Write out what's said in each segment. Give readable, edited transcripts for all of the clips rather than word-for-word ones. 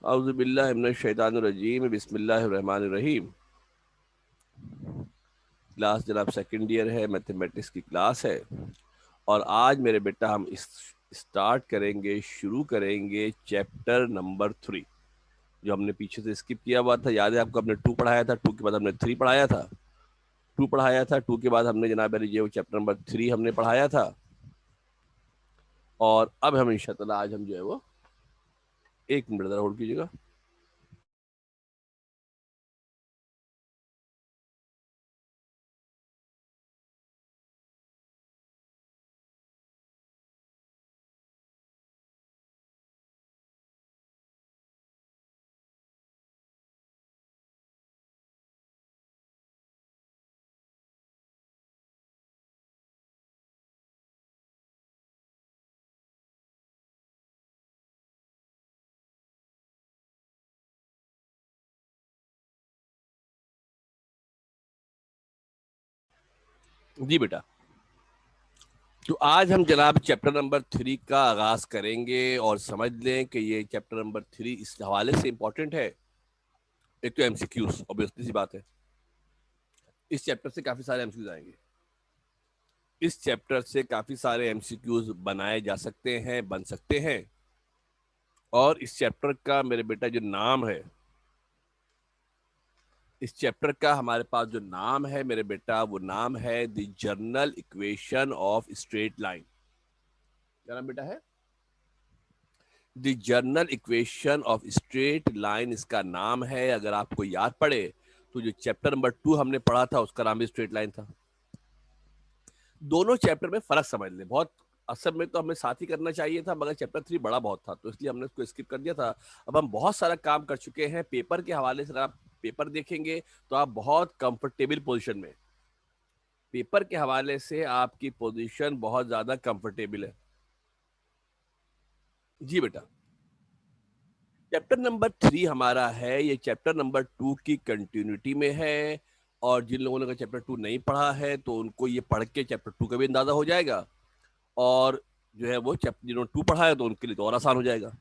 औज़ु बिल्लाहि मिनश शैतानिर रजीम बिस्मिल्लाहिर रहमानिर रहीम। क्लास जनाब second year है, मैथमेटिक्स की क्लास है और आज मेरे बेटा हम स्टार्ट करेंगे, शुरू करेंगे चैप्टर नंबर 3 जो हमने पीछे से स्किप किया हुआ था। याद है आपको, हमने 2 पढ़ाया था, 2 के बाद हमने 3 पढ़ाया था, 2 पढ़ाया था, 2 के बाद हमने जनाब ये वो चैप्टर नंबर 3 हमने पढ़ाया था। और अब हम इंशाअल्लाह आज हम जो है वो, एक मिनट ज़रा होल्ड कीजिएगा। जी बेटा, तो आज हम जनाब चैप्टर नंबर 3 का आगाज करेंगे और समझ लें कि ये चैप्टर नंबर 3 इस हवाले से इम्पोर्टेंट है। एक तो एमसीक्यूज, ऑब्वियसली सी बात है, इस चैप्टर से काफी सारे एमसीक्यूज आएंगे। इस चैप्टर से काफी सारे एमसीक्यूज बनाए जा सकते हैं, बन सकते हैं। और इस चैप्टर का मेरे बेटा जो नाम है, इस चैप्टर का हमारे पास जो नाम है मेरे बेटा, वो नाम है the general equation of straight line. क्या नाम बेटा है? The general equation of straight line इसका नाम है। अगर आपको याद पड़े तो जो चैप्टर नंबर 2 हमने पढ़ा था उसका नाम भी स्ट्रेट लाइन था। दोनों चैप्टर में फर्क समझ ले। बहुत असल में तो हमें साथ ही करना चाहिए था, मगर चैप्टर 3 बड़ा बहुत था तो इसलिए हमने उसको स्किप कर दिया था। अब हम बहुत सारा काम कर चुके हैं पेपर के हवाले से। अगर आप पेपर देखेंगे तो आप बहुत कंफर्टेबल पोजीशन में, पेपर के हवाले से आपकी पोजीशन बहुत ज्यादा कंफर्टेबल है। जी बेटा, चैप्टर नंबर 3 हमारा है, ये चैप्टर नंबर 2 की कंटिन्यूटी में है। और जिन लोगों ने चैप्टर 2 नहीं पढ़ा है तो उनको ये पढ़ के चैप्टर 2 का भी अंदाजा हो जाएगा। और जो है वो चैप्टर जिन्होंने 2 पढ़ा है तो उनके लिए तो और आसान हो जाएगा।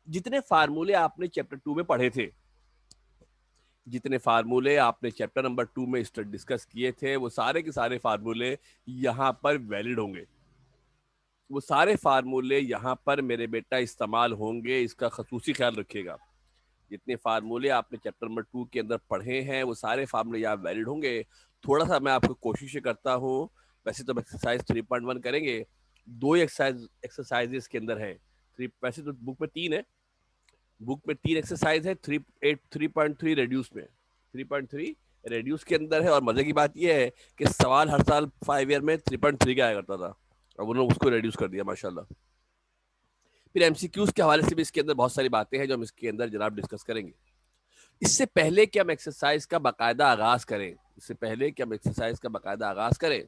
जितने फार्मूले आपने चैप्टर 2 में पढ़े थे, जितने फार्मूले आपने चैप्टर नंबर 2 में डिस्कस किए थे, वो सारे के सारे फार्मूले यहाँ पर वैलिड होंगे। वो सारे फार्मूले यहाँ पर मेरे बेटा इस्तेमाल होंगे, इसका खसूसी ख्याल रखिएगा। जितने फार्मूले आपने चैप्टर नंबर 2 के अंदर पढ़े हैं वो सारे फार्मूले यहाँ वैलिड होंगे। थोड़ा सा मैं आपको कोशिश करता हूँ। वैसे तो एक्सरसाइज 3.1 करेंगे, 2 एक्सरसाइजेस के अंदर है। वैसे तो बुक में 3 है, बुक में 3 एक्सरसाइज है। 3.3 रेड्यूस में, 3.3 रेड्यूस के अंदर है। और मजे की बात यह है कि सवाल हर साल 5 ईयर में 3.3 का आया करता था, अब उन्होंने उसको रेड्यूस कर दिया माशाल्लाह। फिर एमसीक्यूज के हवाले से भी इसके अंदर बहुत सारी बातें हैं जो हम इसके अंदर जनाब डिस्कस करेंगे। इससे पहले कि हम एक्सरसाइज का बाकायदा आगाज करें, इससे पहले कि हम एक्सरसाइज का बाकायदा आगाज करें,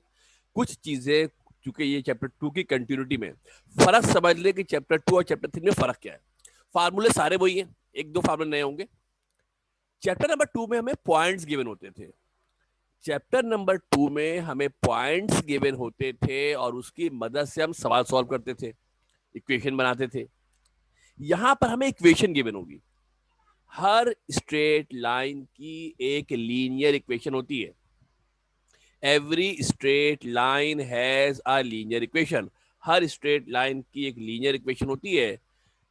कुछ चीजें, चूंकि ये चैप्टर 2 की कंटिन्यूटी में, फर्क समझ ले कि चैप्टर 2 और चैप्टर 3 में फर्क क्या है। फार्मूले सारे वही हैं, एक दो फार्मूले नए होंगे। चैप्टर नंबर 2 में हमें पॉइंट्स गिवन होते थे, चैप्टर नंबर 2 में हमें पॉइंट्स गिवन होते थे और उसकी मदद से हम सवाल सॉल्व करते थे, इक्वेशन बनाते थे। यहां पर हमें इक्वेशन गिवन होगी। हर स्ट्रेट लाइन की एक लीनियर इक्वेशन होती है। Every straight line has a linear equation. Her straight line की एक लीनियर इक्वेशन होती है।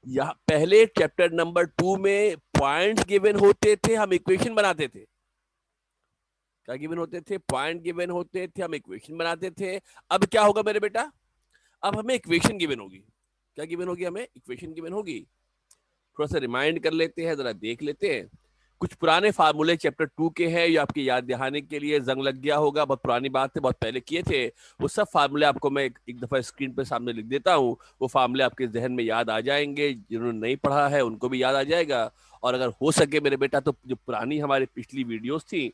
यहाँ पहले चैप्टर नंबर 2 में पॉइंट्स गिवन होते थे, हम इक्वेशन बनाते थे। क्या गिवन होते थे? पॉइंट गिवन होते थे, हम इक्वेशन बनाते थे। अब क्या होगा मेरे बेटा? अब हमें इक्वेशन गिवन होगी। क्या गिवन होगी? हमें इक्वेशन गिवन होगी। थोड़ा सा रिमाइंड कर लेते हैं, जरा देख लेते हैं। कुछ पुराने फार्मूले चैप्टर 2 के हैं, ये आपकी याद दहाने के लिए जंग लग गया होगा, बहुत पुरानी बात है, बहुत पहले किए थे। वो सब फार्मूले आपको मैं एक दफा स्क्रीन पे सामने लिख देता हूँ, वो फार्मूले आपके जहन में याद आ जाएंगे। जिन्होंने नहीं पढ़ा है उनको भी याद आ जाएगा। और अगर हो सके मेरे बेटा तो जो पुरानी हमारी पिछली वीडियोस थी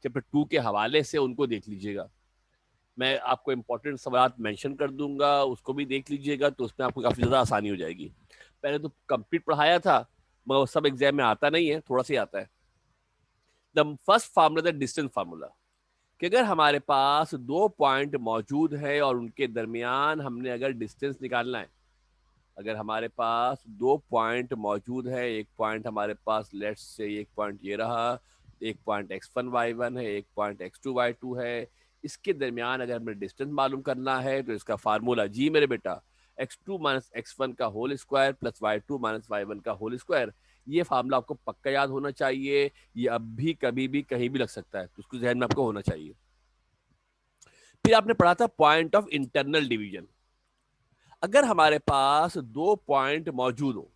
चैप्टर 2 के हवाले से, उनको देख लीजिएगा। मैं आपको इंपॉर्टेंट सवाल मेंशन कर दूंगा, उसको भी देख लीजिएगा, तो उसमें आपको काफी ज्यादा आसानी हो जाएगी। पहले तो कंप्लीट पढ़ाया था, मगर वो सब एग्जाम में आता नहीं है, थोड़ा सा ही आता है। The first formula the distance formula, कि अगर हमारे पास 2 पॉइंट मौजूद है और उनके दरमियान हमने अगर डिस्टेंस निकालना है, अगर हमारे पास दो पॉइंट मौजूद है, एक पॉइंट हमारे पास लेट्स से एक पॉइंट ये रहा, एक पॉइंट x1 y1 है, एक पॉइंट x2 y2 है, इसके दरमियान अगर हमें डिस्टेंस मालूम करना है तो इसका फार्मूला जी मेरे बेटा x2 माइनस x1 का whole square plus y2 minus y1 का होल स्क्वायर। ये फार्मूला आपको पक्का याद होना चाहिए, ये अब भी कभी भी कहीं भी लग सकता है, तो उसको जहन में आपको होना चाहिए। फिर आपने पढ़ा था पॉइंट ऑफ इंटरनल डिवीजन। अगर हमारे पास दो पॉइंट मौजूद हो,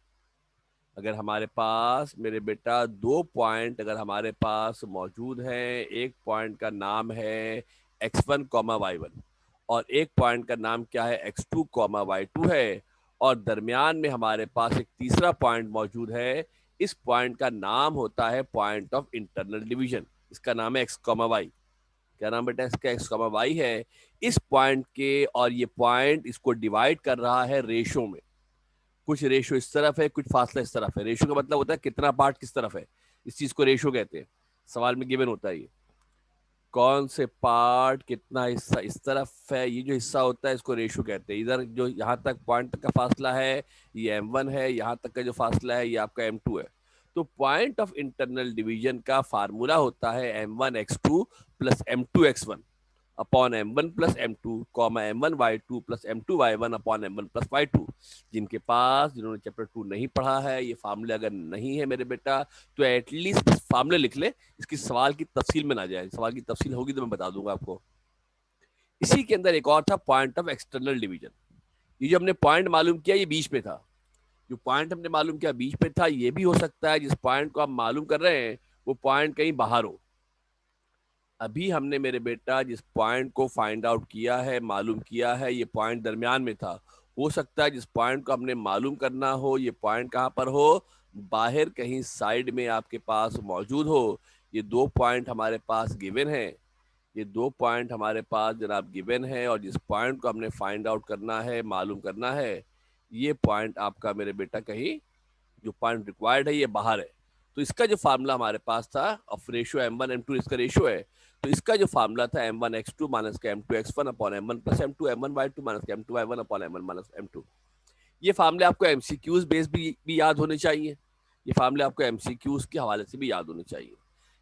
अगर हमारे पास मेरे बेटा दो पॉइंट अगर हमारे पास मौजूद हैं, एक पॉइंट का नाम है x1 कॉमा y1 और एक पॉइंट का नाम क्या है x2 कॉमा y2 है, और दरमियान में हमारे पास एक तीसरा पॉइंट मौजूद है, इस पॉइंट का नाम होता है पॉइंट ऑफ इंटरनल डिवीजन। इसका नाम है x कॉमा y। क्या नाम बेटा इसका? x कॉमा y है। इस पॉइंट के और ये पॉइंट इसको डिवाइड कर रहा है रेशो में। कुछ रेशो इस तरफ है, कुछ फासला इस तरफ है। रेशो का मतलब होता है कितना पार्ट किस तरफ है, इस चीज को रेशो कहते हैं। सवाल में गिवन होता है ये कौन से पार्ट कितना हिस्सा इस तरफ है, ये जो हिस्सा होता है इसको रेशो कहते हैं। इधर जो यहाँ तक पॉइंट तक का फासला है ये m1 है, यहाँ तक का जो फासला है ये आपका m2 है। तो पॉइंट ऑफ इंटरनल डिवीजन का फार्मूला होता है m1x2 plus m2x1 upon m1 plus m2 comma m1y2 plus m2y1 upon m1 plus y2। जिनके पास जिन्होंने चैप्टर 2 नहीं पढ़ा है, ये फार्मूले अगर नहीं है मेरे बेटा, तो एटलीस्ट फार्मूले लिख ले, इसकी सवाल की तफसील में ना जाए। सवाल की तफसील होगी तो मैं बता दूंगा आपको। इसी के अंदर एक और था पॉइंट ऑफ एक्सटर्नल डिवीजन। ये जो हमने पॉइंट मालूम किया ये बीच में था, जो पॉइंट हमने मालूम किया बीच में था, ये भी हो सकता है जिस पॉइंट को आप मालूम कर रहे हैं वो पॉइंट कहीं बाहर हो। अभी हमने मेरे बेटा जिस पॉइंट को फाइंड आउट किया है, मालूम किया है, ये पॉइंट दरमियान में था। हो सकता है जिस पॉइंट को हमने मालूम करना हो ये पॉइंट कहाँ पर हो, बाहर कहीं साइड में आपके पास मौजूद हो। ये दो पॉइंट हमारे पास गिवन है, ये दो पॉइंट हमारे पास जनाब गिवन है, और जिस पॉइंट को हमने फाइंड आउट करना है, मालूम करना है, ये पॉइंट आपका मेरे बेटा कहीं जो पॉइंट रिक्वायर्ड है ये बाहर है। तो इसका जो फार्मूला हमारे पास था ऑफ रेशियो m1 m2, इसका रेशियो है, तो इसका जो फार्मूला था m1x2 माइनस का m2x1 upon m1 plus m2 m1y2 minus का m2y1 upon m1 minus m2। ये फार्मूले आपको एमसीक्यूज बेस भी याद होने चाहिए, ये फार्मूले आपको एमसीक्यूज के हवाले से भी याद होने चाहिए।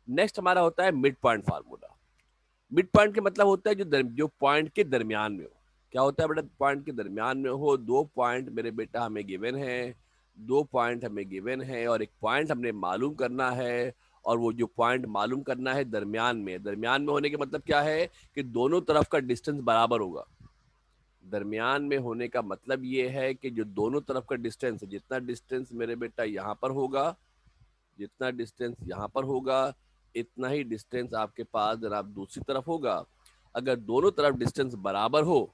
नेक्स्ट हमारा होता है mid point formula. Mid point का मतलब होता है जो पॉइंट के दरमियान में हो। क्या होता है बेटा? पॉइंट के दरमियान में हो। दो पॉइंट मेरे बेटा हमें गिवन है, दो पॉइंट हमें गिवन है और एक पॉइंट हमने मालूम करना है, और वो जो पॉइंट मालूम करना है दरमियान में। दरमियान में होने के मतलब क्या है कि दोनों तरफ का डिस्टेंस बराबर होगा। दरमियान में होने का मतलब ये है कि जो दोनों तरफ का डिस्टेंस है, जितना डिस्टेंस मेरे बेटा यहाँ पर होगा, जितना डिस्टेंस यहाँ पर होगा, इतना ही डिस्टेंस आपके पास जनाब दूसरी तरफ होगा। अगर दोनों तरफ डिस्टेंस बराबर हो,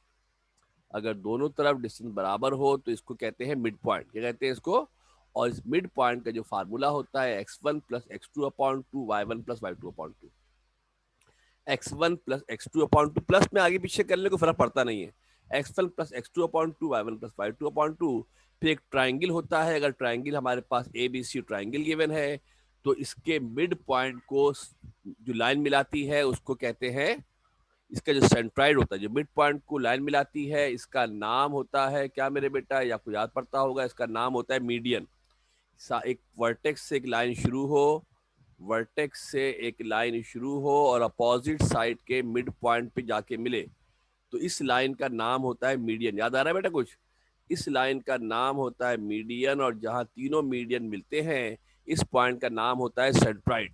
अगर दोनों तरफ डिस्टेंस बराबर हो तो इसको कहते हैं मिड पॉइंट। क्या कहते हैं इसको? और इस मिड पॉइंट का जो फार्मूला होता है x1 plus x2 upon two y1 plus y2 upon two. x1 plus x2 upon two, plus में आगे पीछे करने को फर्क पड़ता नहीं है। x1 plus x2 upon two y1 plus y2 upon two. फिर एक ट्राइंगल होता है, अगर ट्राइंगल हमारे पास ABC ट्राइंगल गिवन है तो इसके मिड पॉइंट को जो लाइन मिलाती है उसको कहते हैं, इसका जो सेंट्राइड होता है, जो मिड पॉइंट को लाइन मिलाती है, इसका नाम होता है क्या मेरे बेटा? या आपको याद पड़ता होगा, इसका नाम होता है मीडियन। एक वर्टेक्स से एक लाइन शुरू हो, वर्टेक्स से एक लाइन शुरू हो और अपोजिट साइड के मिड पॉइंट पे जाके मिले, तो इस लाइन का नाम होता है मीडियन। याद आ रहा है बेटा कुछ? इस लाइन का नाम होता है मीडियन, और जहां तीनों मीडियन मिलते हैं इस पॉइंट का नाम होता है सेंट्राइड।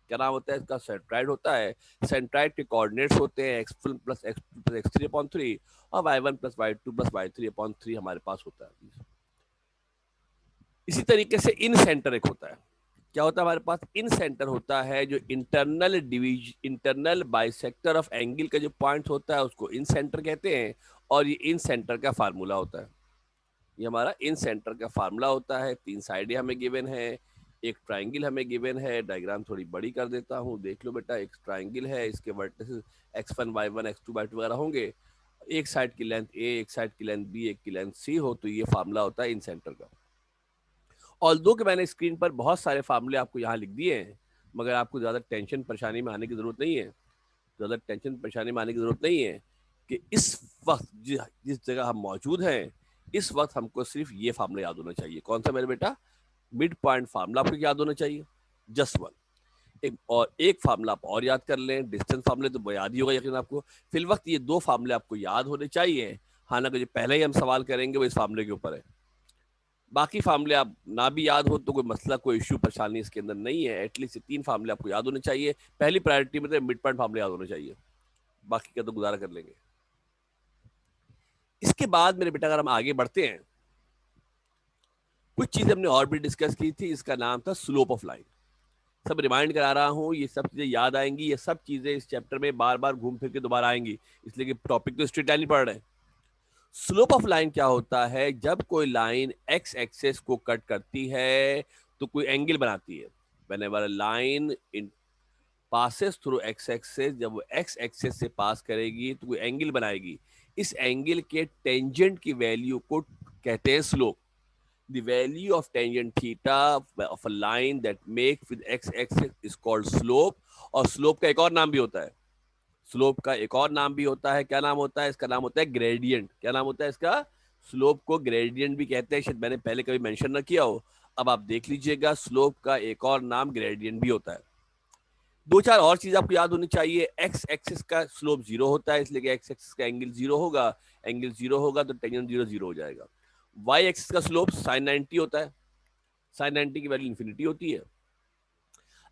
क्या नाम होता है इसका? सेंट्राइड होता है। सेंट्राइड के कोऑर्डिनेट्स होते हैं x1 plus x2 plus x3 upon 3 और y1 plus y2 plus y3 upon 3 हमारे पास होता है। इसी तरीके से इन सेंटर एक होता है। क्या होता है हमारे पास? इन सेंटर होता है, जो इंटरनल बाइसेक्टर ऑफ एंगल का जो पॉइंट होता है उसको इन सेंटर कहते हैं, और ये इन सेंटर का फार्मूला होता है। ये हमारा इन सेंटर का फार्मूला होता है। तीन साइडें हमें गिवन है, एक ट्राइंगल हमें गिवन है। डायग्राम थोड़ी बड़ी कर देता हूँ, देख लो बेटा। एक ट्राइंगल है, इसके vertices x1 y1 x2 y2 वगैरह होंगे। एक साइड की लेंथ a, एक साइड की लेंथ b, एक की लेंथ c हो, तो ये फार्मूला होता है इन सेंटर का। ऑल्दो कि मैंने स्क्रीन पर बहुत सारे फार्मूले आपको यहाँ लिख दिए हैं, मगर आपको ज़्यादा टेंशन परेशानी में आने की ज़रूरत नहीं है। ज़्यादा टेंशन परेशानी में आने की ज़रूरत नहीं है कि इस वक्त जिस जगह हम मौजूद हैं इस वक्त हमको सिर्फ ये फार्मूला याद होना चाहिए। कौन सा मेरे बेटा? मिड पॉइंट फार्मूला आपको याद होना चाहिए, जस्ट वन। एक फार्मूला आप और याद कर लें, डिस्टेंस फार्मूले तो याद ही होगा यकीन आपको। फिल वक्त ये दो फार्मूले आपको याद होने चाहिए। हालांकि जो पहले ही हम सवाल करेंगे वो इस फार्मूले के ऊपर है। बाकी फार्मूले आप ना भी याद हो तो कोई मसला, कोई इश्यू, परेशानी इसके अंदर नहीं है। एटलीस्ट 3 फार्मूले आपको याद होने चाहिए। पहली प्रायोरिटी में तो मिड पॉइंट फार्मूले याद होने चाहिए, बाकी का तो गुजारा कर लेंगे। इसके बाद मेरे बेटा अगर हम आगे बढ़ते हैं, कुछ चीजें हमने और भी डिस्कस की थी। इसका नाम था स्लोप ऑफ लाइन। सब रिमाइंड करा रहा हूं, ये सब चीजें याद आएंगी। ये सब चीजें इस चैप्टर में बार बार घूम फिर के दोबारा आएंगी, इसलिए कि टॉपिक तो स्ट्रेट लाइन ही पढ़ रहे हैं। स्लोप ऑफ लाइन क्या होता है? जब कोई लाइन एक्स एक्सेस को कट करती है तो कोई एंगल बनाती है। Whenever a line in passes through x axis, जब वो एक्स एक्सेस से पास करेगी तो कोई एंगल बनाएगी। इस एंगल के टेंजेंट की वैल्यू को कहते हैं slope. The value of tangent theta of a line that makes with x axis is called slope। और स्लोप का एक और नाम भी होता है, स्लोप का एक और नाम भी होता है। क्या नाम होता है इसका? नाम होता है ग्रेडियंट। क्या नाम होता है इसका? स्लोप को ग्रेडियंट भी कहते हैं। शायद मैंने पहले कभी मेंशन ना किया हो, अब आप देख लीजिएगा, स्लोप का एक और नाम ग्रेडियंट भी होता है। दो चार और चीज आपको याद होनी चाहिए। एक्स एक्सिस का स्लोप 0 होता है, इसलिए एक्स एक्सिस का एंगल 0 होगा। एंगल 0 होगा तो टेंजेंट 0 0 हो जाएगा। वाई एक्सिस का स्लोप साइन 90 होता है, साइन 90 की वैल्यू इन्फिनिटी होती है।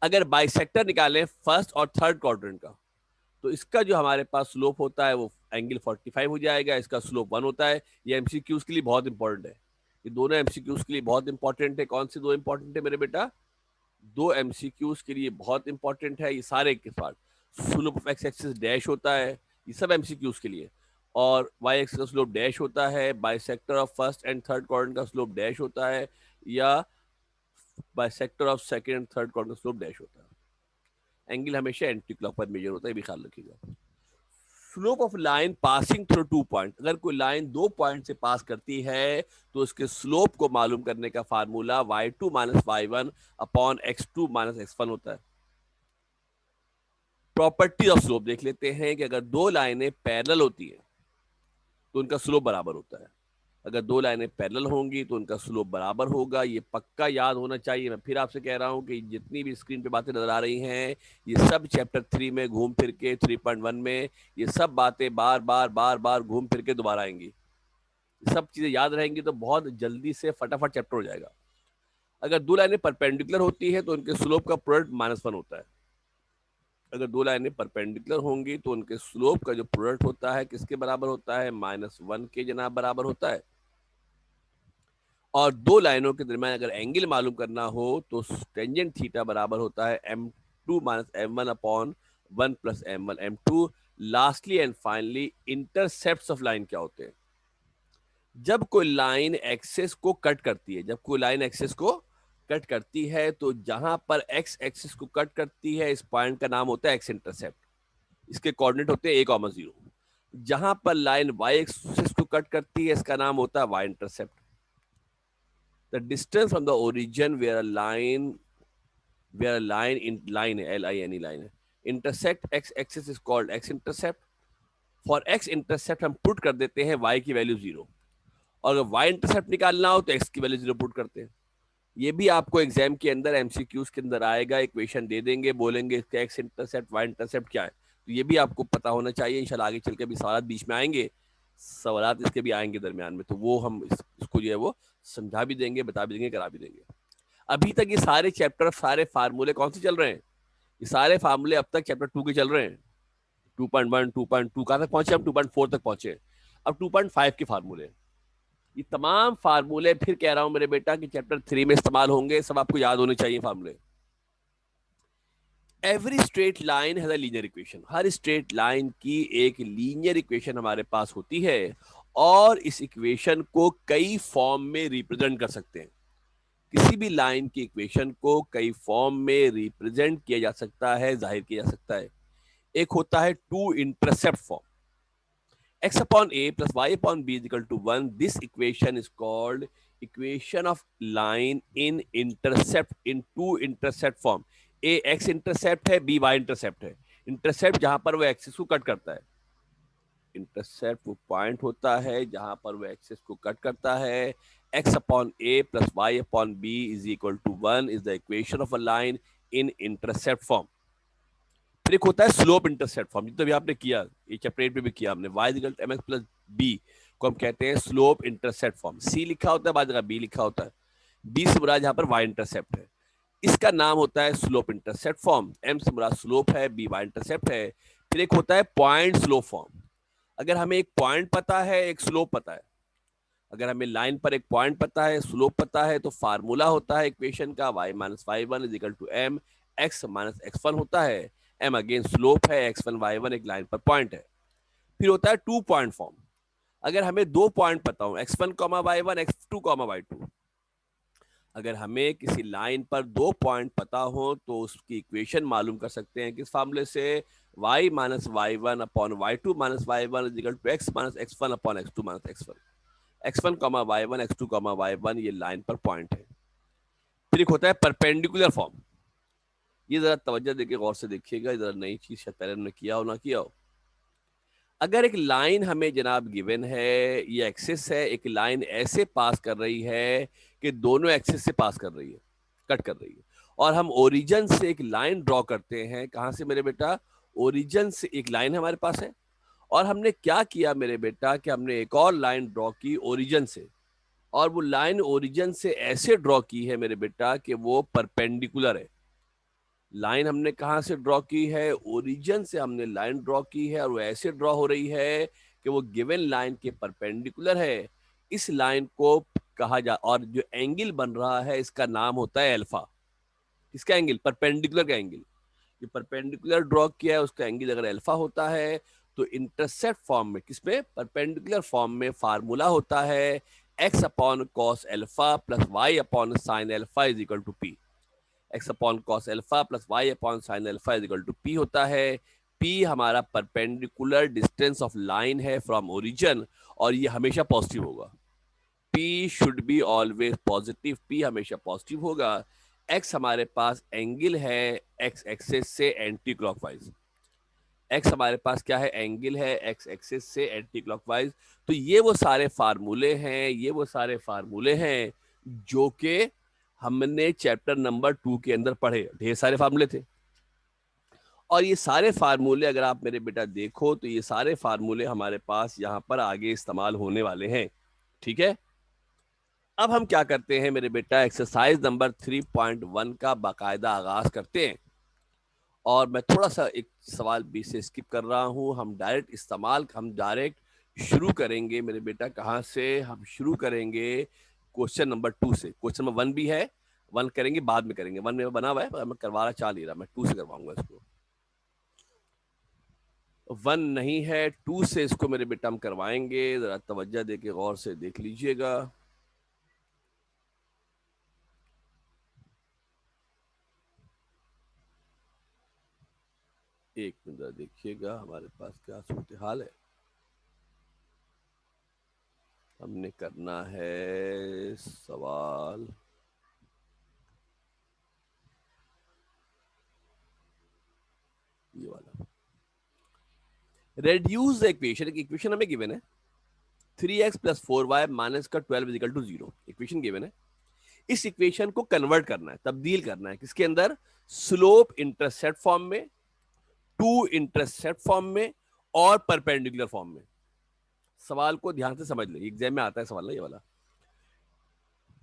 अगर बाइसेक्टर निकालें फर्स्ट और थर्ड क्वाड्रेंट का, तो इसका जो हमारे पास स्लोप होता है वो एंगल 45 हो जाएगा। इसका स्लोप 1 होता है। ये एमसीक्यूज के लिए बहुत इंपॉर्टेंट है, ये दोनों एमसीक्यूज के लिए बहुत इंपॉर्टेंट है। कौन से दो इंपॉर्टेंट है मेरे बेटा? दो एमसीक्यूज के लिए बहुत इंपॉर्टेंट है ये सारे के साथ। Slope of x axis dash होता है, ये सब एमसीक्यूज के लिए। और वाई एक्सिस का स्लोप डैश होता है। Bisector of first and third quadrant का स्लोप डैश होता है, या bisector of second and third quadrant का स्लोप डैश होता है। एंगल हमेशा एंटी क्लॉकवाइज मेजर होता है, ये भी ख्याल रखिएगा। Slope of line passing through 2 point, अगर कोई लाइन 2 पॉइंट से पास करती है तो उसके स्लोप को मालूम करने का formula y2 minus y1 upon x2 minus x1 होता है। प्रॉपर्टी ऑफ स्लोप देख लेते हैं कि अगर दो लाइनें पैरेलल होती हैं तो उनका स्लोप बराबर होता है। अगर दो लाइनें पैरेलल होंगी तो उनका स्लोप बराबर होगा। ये पक्का याद होना चाहिए। मैं फिर आपसे कह रहा हूं कि जितनी भी स्क्रीन पे बातें नजर आ रही हैं, ये सब चैप्टर 3 में घूम फिर के 3.1 में ये सब बातें बार बार बार बार घूम फिर के दोबारा आएंगी। सब चीजें याद रहेंगी तो बहुत जल्दी से फटाफट चैप्टर हो जाएगा। अगर दो लाइनें परपेंडिकुलर होती है तो उनके स्लोप का प्रोडक्ट -1 होता है। अगर दो लाइनें परपेंडिकुलर होंगी तो उनके स्लोप का जो प्रोडक्ट होता है किसके बराबर होता है? -1 के जनाब बराबर होता है। और दो लाइनों के दरमियान अगर एंगल मालूम करना हो तो टेंजेंट थीटा बराबर होता है m2 minus m1 upon 1 plus m1 m2। Lastly and finally intercepts of line क्या होते हैं? जब कोई लाइन एक्सेस को कट करती है, जब कोई लाइन एक्सेस को कट करती है तो जहां पर एक्स एक्सिस को कट करती है इस पॉइंट का नाम होता है एक्स इंटरसेप्ट। इसके कोऑर्डिनेट होते हैं a,0। जहां पर लाइन वाई एक्सिस को कट करती है इसका नाम होता है y intercept. The distance from the origin where a line in line line line intersect x axis is called x intercept। For x intercept हम पुट कर देते हैं y की वैल्यू 0, और अगर y इंटरसेप्ट निकालना हो तो x की वैल्यू 0 पुट करते हैं। ये भी आपको एग्जाम के अंदर एमसीक्यूज के अंदर आएगा। इक्वेशन दे देंगे, बोलेंगे इसका x इंटरसेप्ट y इंटरसेप्ट क्या है, तो ये भी आपको पता होना चाहिए। इंशाल्लाह आगे चल के भी सवाल बीच में आएंगे, सवाल इसके भी आएंगे दरमियान में, तो वो हम इसको जो है वो समझा भी देंगे, बता भी देंगे, करा भी देंगे। अभी तक ये सारे चैप्टर, सारे फार्मूले कौन से चल रहे हैं? ये सारे फार्मूले अब तक चैप्टर 2 के चल रहे हैं। 2.1 2.2 कहाँ तक पहुंचे? हम 2.4 तक पहुंचे। अब 2.5 के फार्मूले, ये तमाम फार्मूले फिर कह रहा हूं मेरे बेटा कि चैप्टर 3 में इस्तेमाल होंगे। सब आपको याद होने चाहिए फार्मूले। Every straight line has a linear equation. Her straight line की एक लीनियर इक्वेशन हमारे पास होती है, और इस इक्वेशन को कई फॉर्म में रिप्रेजेंट कर सकते हैं। किसी भी लाइन की इक्वेशन को कई फॉर्म में रिप्रेजेंट किया जा सकता है, जाहिर किया जा सकता है। एक होता है two intercept form, x upon a plus y upon b is equal to 1। This equation is called equation of line in intercept in two intercept form। a x intercept है, b y intercept है। Intercept जहां पर वो axis को cut करता है, intercept वो point होता है जहां पर वो एक्सिस को कट करता है. x upon a plus y upon b is equal to 1 is the equation of a line in intercept form. फिर एक होता है स्लोप इंटरसेप्ट फॉर्म, जितना भी आपने किया, ये चैप्टर 8 में भी किया हमने. y is equal to mx plus b को हम कहते हैं स्लोप इंटरसेप्ट फॉर्म. c लिखा होता है, बाद जगह b लिखा होता है. b से मुराद यहाँ पर y इंटरसेप्ट है, इसका नाम होता है स्लोप इंटरसेप्ट फॉर्म. m से मुराद स्लोप है, b y इंटरसेप्ट है. फिर एक होता है पॉइंट स्लोप फॉर्म. अगर हमें एक पॉइंट पता है, एक स्लोप पता है, अगर हमें लाइन पर एक पॉइंट पता है, स्लोप पता है, तो फार्मूला होता है इक्वेशन का y minus y one is equal to m x minus x one होता है. m अगेन स्लोप है, x1 y1 एक लाइन पर पॉइंट है. फिर होता है टू पॉइंट फॉर्म. अगर हमें दो पॉइंट पता हो, x1 comma y1 x2 comma y2, अगर हमें किसी लाइन पर दो पॉइंट पता हो तो उसकी इक्वेशन मालूम कर सकते हैं किस फार्मूले से. y minus y one upon y two minus y one is equal to x minus x one upon x two minus x one. x1 comma y1 x2 comma y1 ये लाइन पर point है. फिर एक होता है perpendicular form. ये जरा तवज्जो देके गौर से देखिएगा, जरा नई चीज शायद पहले हमने किया हो ना किया हो. अगर एक लाइन हमें जनाब गिवन है, ये एक्सिस है, एक लाइन ऐसे पास कर रही है कि दोनों एक्सिस से पास कर रही है, कट कर रही है, और हम ओरिजिन से एक लाइन ड्रॉ करते हैं. कहां से मेरे बेटा? ओरिजिन से एक लाइन हमारे पास है, और हमने क्या किया मेरे बेटा कि हमने एक और लाइन ड्रॉ की ओरिजिन से, और वो लाइन ओरिजिन से ऐसे ड्रॉ की है मेरे बेटा कि वो परपेंडिकुलर है. लाइन हमने कहां से ड्रॉ की है? ओरिजिन से हमने लाइन ड्रॉ की है, और वो ऐसे ड्रॉ हो रही है कि वो गिवन लाइन के परपेंडिकुलर है. इस लाइन को कहा जा, और जो एंगल बन रहा है इसका नाम होता है अल्फा. किसका एंगल? परपेंडिकुलर का एंगल. जो परपेंडिकुलर ड्रॉ किया है उसका एंगल अगर अल्फा होता है तो इंटरसेप्ट फॉर्म में, किसमें? परपेंडिकुलर फॉर्म में फार्मूला होता है x upon cos alpha plus y upon sine alpha is equal to p. x upon cos alpha plus y upon sine alpha is equal to p होता है. p हमारा perpendicular distance of line है from origin, और ये हमेशा positive होगा. p should be always positive, p हमेशा positive होगा. x हमारे पास एंगल है x एक्सिस से एंटी क्लॉकवाइज. x हमारे पास क्या है? एंगल है x एक्सिस से एंटी क्लॉकवाइज. तो ये वो सारे फार्मूले हैं, ये वो सारे फार्मूले हैं जो कि हमने चैप्टर नंबर 2 के अंदर पढ़े. ढेर सारे फार्मूले थे, और ये सारे फार्मूले अगर आप मेरे बेटा देखो तो ये सारे फार्मूले हमारे पास यहाँ पर आगे इस्तेमाल होने वाले हैं. ठीक है, अब हम क्या करते हैं मेरे बेटा, एक्सरसाइज नंबर 3.1 का बाकायदा आगाज करते हैं. और मैं थोड़ा सा एक सवाल बी से स्किप कर रहा हूं. हम डायरेक्ट शुरू करेंगे मेरे बेटा. कहां से हम शुरू करेंगे? क्वेश्चन नंबर 2 से. क्वेश्चन नंबर 1 भी है, 1 करेंगे बाद में करेंगे. 1 में बना हुआ है, मैं करवाना चाह नहीं रहा, मैं 2 से करवाऊंगा इसको. 1 नहीं है, 2 से इसको मेरे बेटा हम करवाएंगे. जरा तवज्जो देके गौर से देख लीजिएगा. एक मिनट देखिएगा हमारे पास क्या सूरत हाल है. हमने करना है सवाल ये वाला. Reduce the equation. एक इक्वेशन हमें गिवन है 3x प्लस 4y माइनस का 12 इजिकल टू 0. इक्वेशन गिवन है. इस इक्वेशन को कन्वर्ट करना है, तब्दील करना है. किसके अंदर? स्लोप इंटरसेप्ट फॉर्म में, टू इंटरसेप्ट फॉर्म में, और परपेंडिकुलर फॉर्म में. सवाल को ध्यान से समझ ले, एग्जाम में आता है सवाल ना ये वाला.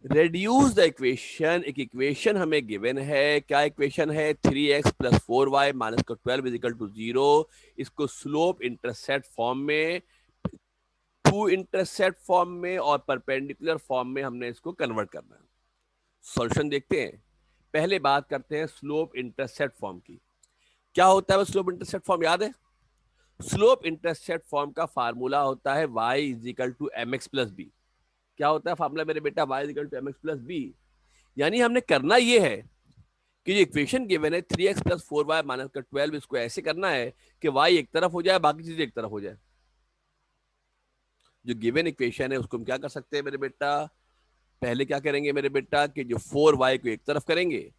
Reduce the equation. एक इक्वेशन हमें गिवन है. क्या इक्वेशन है? 3x प्लस 4y माइनस का 12 इजिकल टू 0. इसको स्लोप इंटरसेप्ट फॉर्म में, टू इंटरसेप्ट फॉर्म में, और परपेंडिकुलर फॉर्म में हमने इसको कन्वर्ट करना है. सॉल्यूशन देखते हैं. पहले बात करते हैं स्लोप इंटरसेप्ट फॉर्म की. क्या होता है वो स्लोप इंटरसेप्ट फॉर्म? याद है? स्लोप इंटरसेप्ट फॉर्म का फार्मूला होता है y is equal to m x plus b. क्या होता है फार्मूला मेरे बेटा? y is equal to m x plus b. यानी हमने करना ये है कि जो इक्वेशन गिवन है 3x प्लस 4y माइनस का 12, इसको ऐसे करना है कि y एक तरफ हो जाए, बाकी चीजें एक तरफ हो जाए. जो गिवन इक्वेशन है उसको हम क्या कर सकते हैं मेरे बेटा? पहले क्या करेंगे मेरे बेटा कि जो 4y को एक तरफ करेंगे,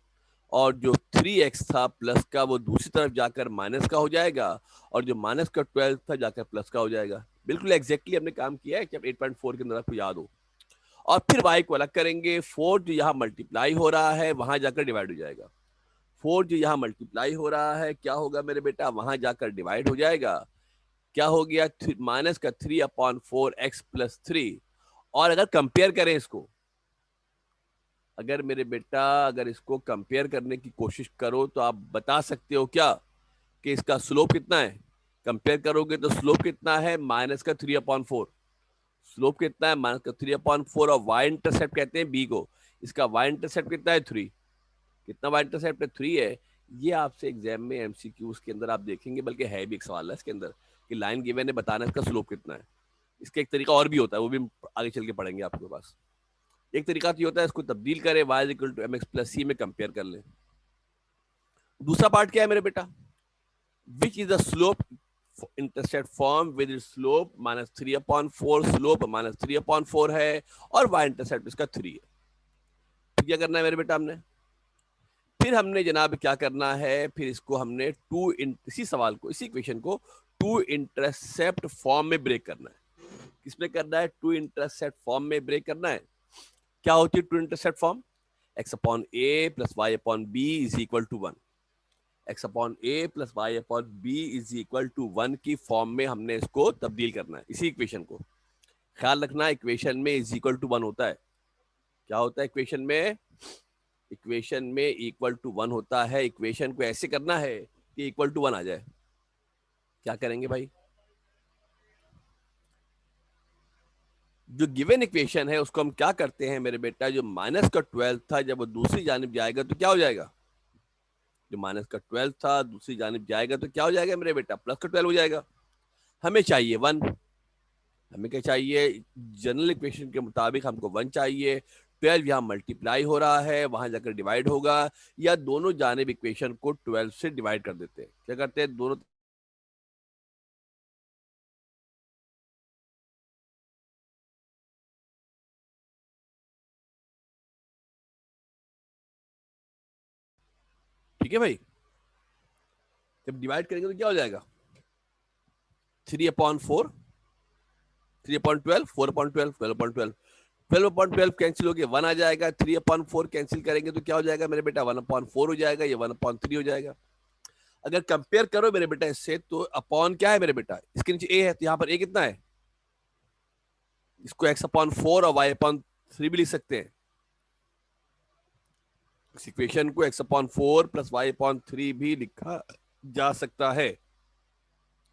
और जो 3x था प्लस का वो दूसरी तरफ जाकर माइनस का हो जाएगा, और जो माइनस का 12 था जाकर प्लस का हो जाएगा. बिल्कुल एग्जैक्टली हमने काम किया है, जब 8.4 के अंदर आपको याद हो। और फिर y को अलग करेंगे, 4 जो यहाँ मल्टीप्लाई हो रहा है वहां जाकर डिवाइड हो जाएगा। 4 जो यहाँ मल्टीप्लाई हो रहा है क्या होगा मेरे बेटा, वहां जाकर डिवाइड हो जाएगा। क्या हो गया, माइनस का 3/4 x+3। और अगर कंपेयर करें इसको, अगर मेरे बेटा अगर इसको कंपेयर करने की कोशिश करो तो आप बता सकते हो क्या कि इसका स्लोप कितना है। कंपेयर करोगे तो स्लोप कितना है, माइनस का 3/4। स्लोप कितना है, माइनस का 3/4। और वाई इंटरसेप्ट कहते हैं बी को, इसका वाई इंटरसेप्ट कितना है, 3। कितना वाई इंटरसेप्ट है, 3 है। ये आपसे एग्जाम में एमसीक्यूज के अंदर आप देखेंगे, बल्कि है भी एक सवाल है इसके अंदर कि लाइन गिवन है, बताना इसका स्लोप कितना है। इसका एक तरीका और भी होता है, वो भी आगे चल के पढ़ेंगे आपके पास। एक तरीका तो ये होता है इसको तब्दील करें, y equal to mx plus c में कंपेयर कर लें। दूसरा पार्ट क्या है मेरे बेटा, which is the slope intercept form with slope -3/4, slope -3/4 है और y इंटरसेप्ट इसका 3 है। तो क्या करना है मेरे बेटा, हमने फिर हमने जनाब क्या करना है, फिर इसको हमने इसी सवाल को, इसी क्वेश्चन को टू इंटरसेप्ट फॉर्म में ब्रेक करना है। किसमें करना है, टू इंटरसेप्ट फॉर्म में ब्रेक करना है। क्या होती है two intercept form, x/a plus y/b is equal to 1। x/a plus y/b is equal to 1 की फॉर्म में हमने इसको तब्दील करना है। इसी इक्वेशन को ख्याल रखना, इक्वेशन में इज इक्वल टू 1 होता है। क्या होता है इक्वेशन में, इक्वेशन में इक्वल टू 1 होता है। इक्वेशन को ऐसे करना है कि इक्वल टू 1 आ जाए। क्या करेंगे भाई, जो गिवन इक्वेशन है उसको हम क्या करते हैं मेरे बेटा, जो माइनस का 12 था जब वो दूसरी जानिब जाएगा तो क्या हो जाएगा, जो माइनस का 12 था दूसरी जानिब जाएगा तो क्या हो जाएगा मेरे बेटा, प्लस का 12 हो जाएगा। हमें चाहिए 1, हमें क्या चाहिए, जनरल इक्वेशन के मुताबिक हमको 1 चाहिए। 12 यहाँ मल्टीप्लाई हो रहा है, वहां जाकर डिवाइड होगा, या दोनों जानिब इक्वेशन को 12 से डिवाइड कर देते हैं। क्या करते हैं, दोनों, ठीक है भाई। जब डिवाइड करेंगे तो क्या हो जाएगा, 3/4, 3/12, 4/12, 12/12, 12/12 कैंसिल हो गया, 1 आ जाएगा। 3/4 कैंसिल करेंगे तो क्या हो जाएगा मेरे बेटा, 1/4 हो जाएगा, ये 1/3 हो जाएगा। अगर कंपेयर करो मेरे बेटा इससे, तो अपॉन क्या है मेरे बेटा, इसके नीचे ए है, तो यहाँ पर ए कितना है, इसको x/4 और y/3 भी लिख सकते हैं। इस इक्वेशन को x/4 प्लस y/3 भी लिखा जा सकता है,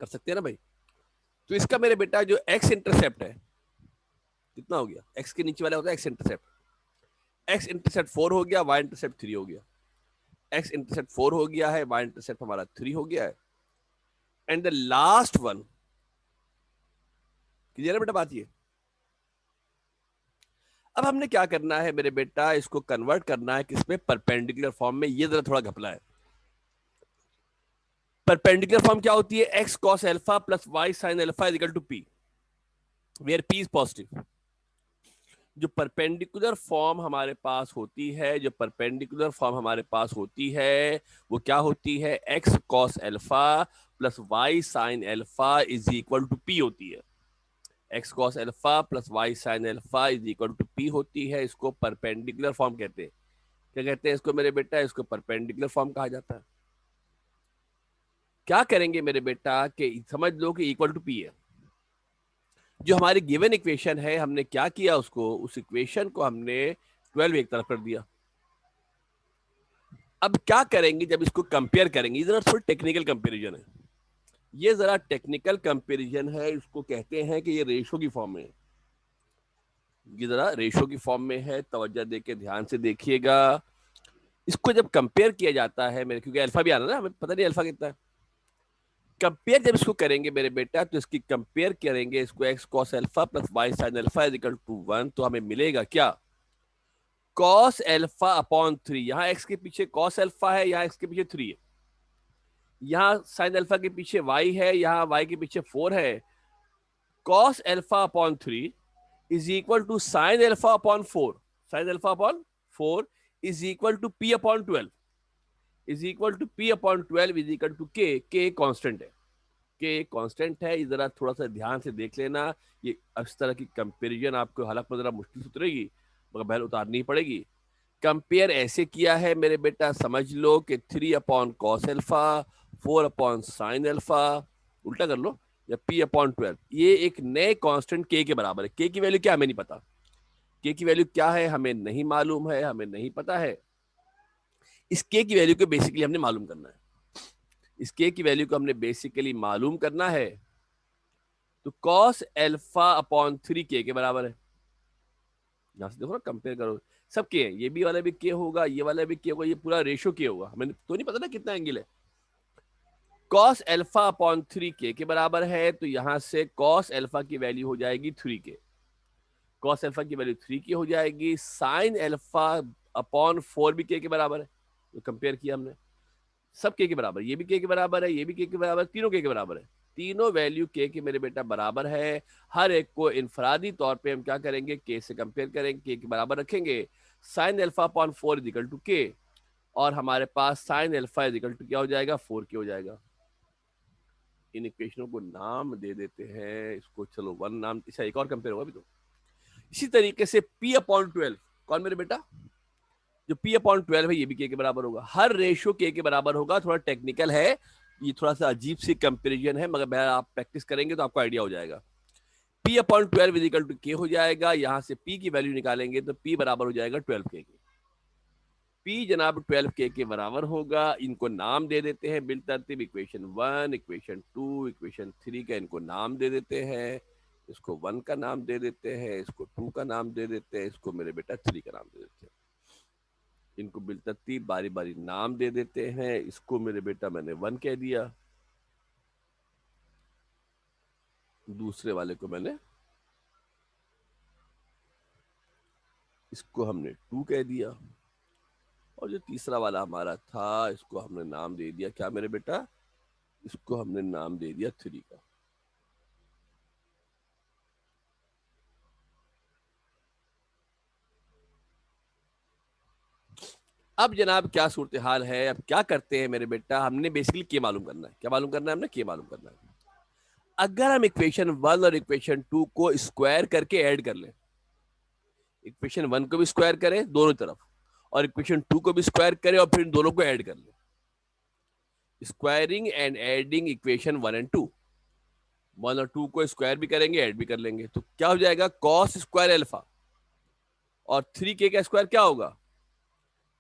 कर सकते हैं ना भाई। तो इसका मेरे बेटा जो x इंटरसेप्ट है कितना हो गया, x के नीचे वाला होता है x इंटरसेप्ट, x इंटरसेप्ट 4 हो गया, y इंटरसेप्ट 3 हो गया। x इंटरसेप्ट 4 हो गया है, y इंटरसेप्ट हमारा 3 हो गया है। And the last one, clear है बेटा बात ये। अब हमने क्या करना है मेरे बेटा, इसको कन्वर्ट करना है किसमें, परपेंडिकुलर फॉर्म में। ये जरा थोड़ा घपला है। परपेंडिकुलर फॉर्म क्या होती है, x cos alpha plus y sin alpha is equal to p, where p is positive. जो परपेंडिकुलर फॉर्म हमारे पास होती है, जो परपेंडिकुलर फॉर्म हमारे पास होती है वो क्या होती है, x cos alpha plus y sin alpha is equal to p होती है। x cos alpha plus y sin alpha is equal to p होती है। इसको परपेंडिकुलर फॉर्म कहते हैं। क्या कहते हैं इसको मेरे बेटा, इसको परपेंडिकुलर फॉर्म कहा जाता है। क्या करेंगे मेरे बेटा कि समझ लो कि इक्वल टू p है, जो हमारी गिवन इक्वेशन है, हमने क्या किया, उसको, उस इक्वेशन को हमने 12 एक तरफ कर दिया। अब क्या करेंगे, जब इसको कंपेयर करेंगे, ये जरा थोड़ी टेक्निकल कंपेरिजन है, ये जरा टेक्निकल कंपेरिजन है। इसको कहते हैं कि ये रेशो की फॉर्म में है, ये जरा रेशो की फॉर्म में है, तवज्जो देके ध्यान से देखिएगा। इसको जब कंपेयर किया जाता है मेरे, क्योंकि अल्फा भी आना ना, हमें पता नहीं अल्फा कितना है। कंपेयर जब इसको करेंगे मेरे बेटा, तो इसकी कंपेयर करेंगे इसको x cos alpha plus y sin alpha is equal to 1, तो हमें मिलेगा क्या, cos अल्फा अपॉन 3। यहाँ x के पीछे cos अल्फा है, यहाँ x के पीछे 3 है, यहाँ sin अल्फा के पीछे y है, यहाँ y के पीछे 4 है। cos alpha upon 3 is equal to sin alpha upon 4, sin alpha upon 4 is equal to p upon 12, is equal to p upon 12 is equal to k, k constant है, k constant है, जरा थोड़ा सा ध्यान से देख लेना। ये इस तरह की कंपेरिजन आपको हालांकि जरा मुश्किल से उतरेगी, मगर पहले उतारनी पड़ेगी। कंपेयर ऐसे किया है मेरे बेटा, समझ लो कि 3 upon cos alpha, 4 upon sine alpha, उल्टा कर लो, या p अपॉन 12, ये एक नए कांस्टेंट k के बराबर है। k की वैल्यू क्या हमें नहीं पता, k की वैल्यू क्या है हमें नहीं मालूम है, हमें नहीं पता है। इस k की वैल्यू को बेसिकली हमने मालूम करना है। इस k की वैल्यू को हमने बेसिकली मालूम करना है, तो कॉस एल्फा अपॉन 3k के बराबर है। यहां से देखो ना, कंपेयर करो, सब के हैं, ये भी वाला भी के होगा, ये वाला भी के होगा, ये पूरा रेशो के होगा, हमें तो नहीं पता ना कितना एंगल है। कॉस एल्फा अपॉन 3k के बराबर है, तो यहां से कॉस एल्फा की वैल्यू हो जाएगी 3k, कॉस एल्फा की वैल्यू 3k हो जाएगी। साइन एल्फा अपॉन 4 भी के बराबर है, तो कंपेयर किया हमने, सब के बराबर, ये भी के बराबर है, ये भी के बराबर, तीनों के बराबर है, तीनों वैल्यू के मेरे बेटा बराबर है। हर एक को इनफरादी तौर पे हम क्या करेंगे, के से कंपेयर करेंगे, के बराबर रखेंगे। Sine alpha upon 4 is equal to k, और हमारे पास साइन एल्फा इजिकल टू क्या हो जाएगा, 4k हो जाएगा। इन इक्वेशनों को नाम दे देते हैं, इसको चलो 1 नाम, इसका एक और कंपेयर होगा अभी तो। इसी तरीके से p अपॉन 12, कौन मेरे बेटा, जो p अपॉन 12 है, ये भी के बराबर होगा। हर रेशियो के बराबर होगा। थोड़ा टेक्निकल है, ये थोड़ा सा अजीब सी कंपेरिजन है, मगर बहर आप प्रैक्टिस करेंगे तो आपको आइडिया हो जाएगा। p अपॉन 12 इजिकल टू के हो जाएगा, यहां से p की वैल्यू निकालेंगे तो p बराबर हो जाएगा 12k के। p जनाब 12k के बराबर होगा। इनको नाम दे देते हैं बिल तरतीब, इक्वेशन 1, इक्वेशन 2, इक्वेशन 3 का इनको नाम दे देते हैं। इसको 1 का नाम दे देते हैं, इसको 2 का नाम दे देते हैं, इसको मेरे बेटा 3 का नाम दे देते हैं। इनको बिलतरतीब बारी बारी नाम दे देते हैं। इसको मेरे बेटा मैंने 1 कह दिया, दूसरे वाले को मैंने, इसको हमने 2 कह दिया, और जो तीसरा वाला हमारा था इसको हमने नाम दे दिया क्या मेरे बेटा, इसको हमने नाम दे दिया 3 का। अब जनाब क्या सूरत हाल है, अब क्या करते हैं मेरे बेटा, हमने बेसिकली के मालूम करना है। क्या मालूम करना है हमने, के मालूम करना है। अगर हम इक्वेशन 1 और इक्वेशन 2 को स्क्वायर करके ऐड कर लें, इक्वेशन 1 को भी स्क्वायर करें दोनों तरफ, और इक्वेशन 2 को भी स्क्वायर करें, और फिर दोनों को ऐड कर लें, squaring and adding equation 1 and 2, 1 और 2 को स्क्वायर भी करेंगे, ऐड भी कर लेंगे, तो क्या हो जाएगा, कॉस स्क्वायर एल्फा, और 3k का स्क्वायर क्या होगा,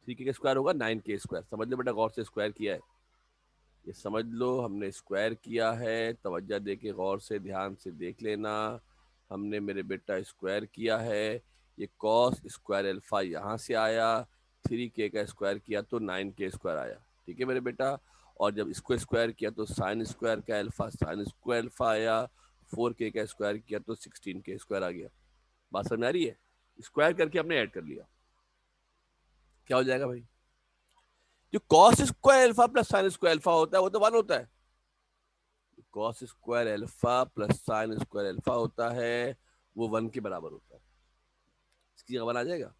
3k का स्क्वायर होगा 9k स्क्वायर। समझ लो बेटा, गौर से स्क्वायर किया है, ये समझ लो हमने स्क्वायर किया है, तवज्जो दे के गौर से ध्यान से देख लेना। हमने मेरे बेटा स्क्वायर किया है, ये कॉस स्क्वायर अल्फा यहाँ से आया, 3k का स्क्वायर किया तो 9k स्क्वायर आया, ठीक है मेरे बेटा। और जब इसको स्क्वायर किया तो साइन स्क्वायर का अल्फा, साइन स्क्वायर अल्फा आया, 4k का स्क्वायर किया तो 16k स्क्वायर आ गया। बात समझ आ रही है, स्क्वायर करके हमने ऐड कर लिया, क्या हो जाएगा भाई, जो cos square alpha plus sine square alpha होता है वो तो 1 होता है, cos square alpha plus sine square alpha होता है वो 1 के बराबर होता है, इसकी जगह 1 आ जाएगा।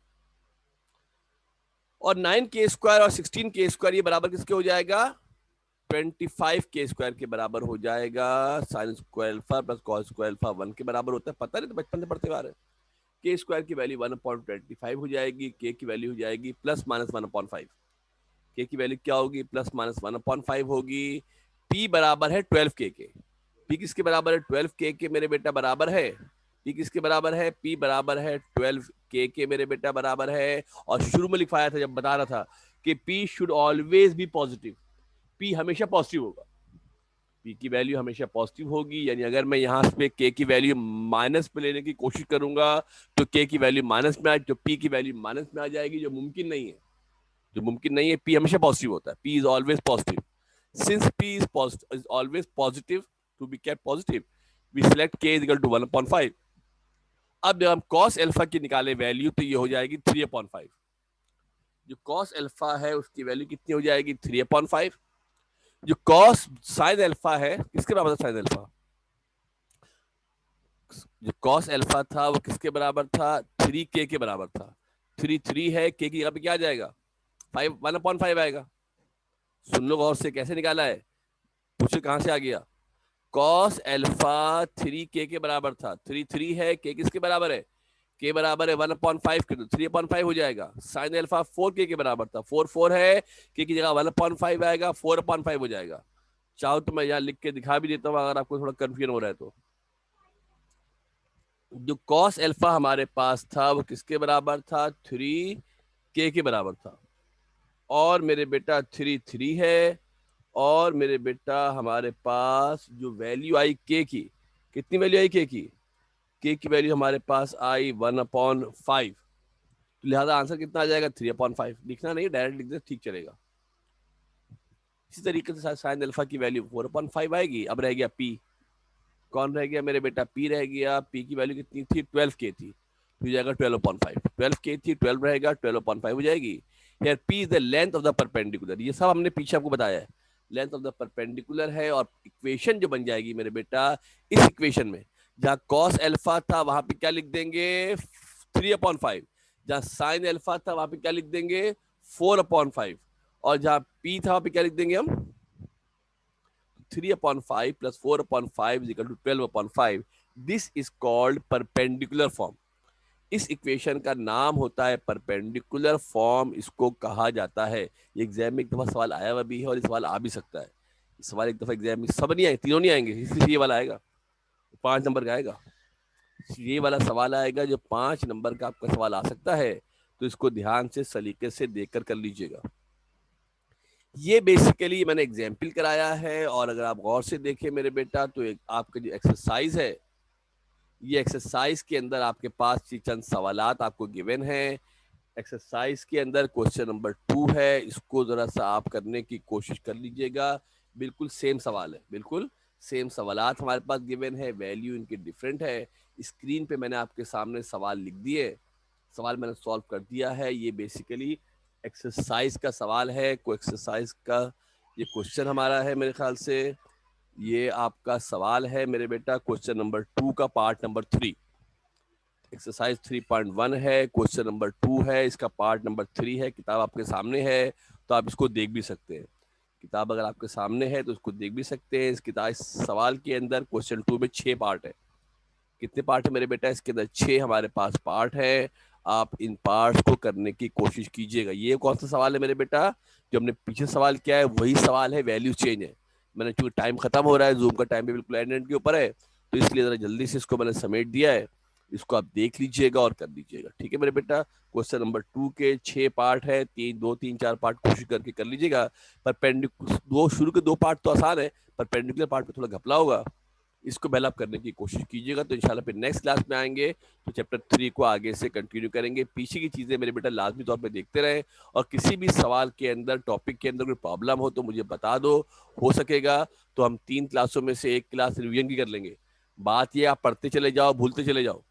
और 9k स्क्वायर और 16k स्क्वायर ये बराबर किसके हो जाएगा, 25k स्क्वायर के बराबर हो जाएगा। Sine square alpha plus cos square alpha 1 के बराबर होता है, पता नहीं तो बचपन से पढ़ते आ रहे हैं। के स्क्वायर की वैल्यू 1/25 हो जाएगी, के की वैल्यू हो जाएगी प्लस माइनस 1/5, के की वैल्यू क्या होगी, प्लस माइनस 1/5 होगी। p बराबर है 12k के, p किसके बराबर है, 12k के मेरे बेटा बराबर है, p किसके बराबर है, p बराबर है 12k के मेरे बेटा बराबर है। और शुरू में लिखवाया था जब बता रहा था कि p should always be positive, p हमेशा पॉजिटिव होगा, p की वैल्यू हमेशा पॉजिटिव होगी। यानी अगर मैं यहाँ पे k की वैल्यू माइनस पे लेने की कोशिश करूंगा तो k की वैल्यू माइनस में आ, तो p की वैल्यू माइनस में आ जाएगी, जो मुमकिन नहीं है, जो मुमकिन नहीं है। p हमेशा पॉजिटिव होता है, p is always positive. Since p is always positive, to be kept positive, we select k is equal to 1/5। अब जब हम cos अल्फा की निकाले वैल्यू तो ये हो जाएगी 3/5, जो cos अल्फा है उसकी वैल्यू कितनी हो जाएगी, 3/5। जो cos sin अल्फा है किसके बराबर था, sin अल्फा, जो cos अल्फा था वो किसके बराबर था, 3k के बराबर था। 3 है, k की जगह पे क्या आ जाएगा, 1/5 आएगा। सुन लो गौर से, कैसे निकाला है, पूछे कहां से आ गया, कॉस अल्फा 3k के बराबर था, 3 है, k किसके बराबर है, k बराबर है 1/5 के, तो 3/5 हो जाएगा। साइन अल्फा 4k के बराबर था, 4 है, k की जगह 1/5 आएगा, 4/5 हो जाएगा। चाहो तो मैं यहाँ लिख के दिखा भी देता हूँ अगर आपको थोड़ा कंफ्यूजन हो रहा है तो। जो कॉस अल्फा हमारे पास था वो किसके बराबर था, 3k के बराबर था। और मेरे बेटा 3 है, और मेरे बेटा हमारे पास जो वैल्यू आई के की, कितनी वैल्यू आई के की, के की वैल्यू हमारे पास आई 1/5। तो लिहाजा आंसर कितना आ जाएगा, 3/5। लिखना नहीं, डायरेक्ट लिख दे, ठीक चलेगा। इसी तरीके से साइन अल्फा की वैल्यू 4/5 आएगी। अब रह गया पी, कौन रह गया मेरे बेटा, पी रह गया। पी की वैल्यू कितनी थी, 12k थी, तो हो जाएगा 12/5। 12k थी, 12 रहेगा, 12/5 हो जाएगी। यार P is the length of the perpendicular, ये सब हमने पीछे आपको बताया है, लेंथ ऑफ द परपेंडिकुलर है। और इक्वेशन जो बन जाएगी मेरे बेटा, इस इक्वेशन में जहां कॉस अल्फा था वहां पे क्या लिख देंगे, 3/5। जहां साइन अल्फा था वहां पे क्या लिख देंगे, 4/5। और जहां पी था वहां पे क्या लिख देंगे हम, 3/5 plus 4/5 is equal to 12/5. This is called perpendicular form. इस इक्वेशन का नाम होता है परपेंडिकुलर फॉर्म, इसको कहा जाता है। ये एग्जाम में एक दफा सवाल आया हुआ भी है और ये सवाल आ भी सकता है। इस सवाल एक दफा एग्जाम में सब नहीं आए, तीनों नहीं आएंगे, इसलिए ये वाला आएगा, 5 नंबर का आएगा। ये वाला सवाल आएगा जो 5 नंबर का आपका सवाल आ सकता है, तो इसको ध्यान से सलीके से देखकर कर लीजिएगा। ये बेसिकली मैंने एग्जाम्पल कराया है, और अगर आप गौर से देखें मेरे बेटा तो एक आपका जो एक्सरसाइज है, ये एक्सरसाइज के अंदर आपके पास चंद सवालात आपको गिवन है। एक्सरसाइज के अंदर क्वेश्चन नंबर 2 है, इसको जरा सा आप करने की कोशिश कर लीजिएगा। बिल्कुल सेम सवाल है, बिल्कुल सेम सवालात हमारे पास गिवन है, वैल्यू इनके डिफरेंट है। स्क्रीन पे मैंने आपके सामने सवाल लिख दिए, सवाल मैंने सॉल्व कर दिया है। ये बेसिकली एक्सरसाइज का सवाल है, को एक्सरसाइज का ये क्वेश्चन हमारा है, मेरे ख्याल से ये आपका सवाल है मेरे बेटा, क्वेश्चन नंबर 2 का पार्ट नंबर 3। एक्सरसाइज 3.1 है, क्वेश्चन नंबर 2 है, इसका पार्ट नंबर 3 है। किताब आपके सामने है तो आप इसको देख भी सकते हैं। किताब अगर आपके सामने है तो इसको देख भी सकते हैं। इस किताब, इस सवाल के अंदर क्वेश्चन 2 में 6 पार्ट है। कितने पार्ट है मेरे बेटा, इसके अंदर 6 हमारे पास पार्ट है। आप इन पार्ट्स को करने की कोशिश कीजिएगा। ये कौन सा सवाल है मेरे बेटा, जो हमने पीछे सवाल किया है वही सवाल है, वैल्यू चेंज है। मैंने चूंकि टाइम खत्म हो रहा है, जूम का टाइम भी बिल्कुल एंड के ऊपर है, तो इसलिए जरा जल्दी से इसको मैंने समेट दिया है। इसको आप देख लीजिएगा और कर लीजिएगा, ठीक है मेरे बेटा। क्वेश्चन नंबर 2 के 6 पार्ट है, 3 4 पार्ट कोशिश करके कर लीजिएगा। परपेंडिकुलर दो, शुरू के 2 पार्ट तो आसान है, परपेंडिकुलर पार्ट पे थोड़ा घपला होगा, इसको पहले आप करने की कोशिश कीजिएगा। तो इंशाल्लाह फिर नेक्स्ट क्लास में आएंगे तो चैप्टर 3 को आगे से कंटिन्यू करेंगे। पीछे की चीज़ें मेरे बेटा लाजमी तौर पे देखते रहें, और किसी भी सवाल के अंदर, टॉपिक के अंदर कोई प्रॉब्लम हो तो मुझे बता दो। हो सकेगा तो हम 3 क्लासों में से 1 क्लास रिवीजन की कर लेंगे। बात ये आप पढ़ते चले जाओ, भूलते चले जाओ।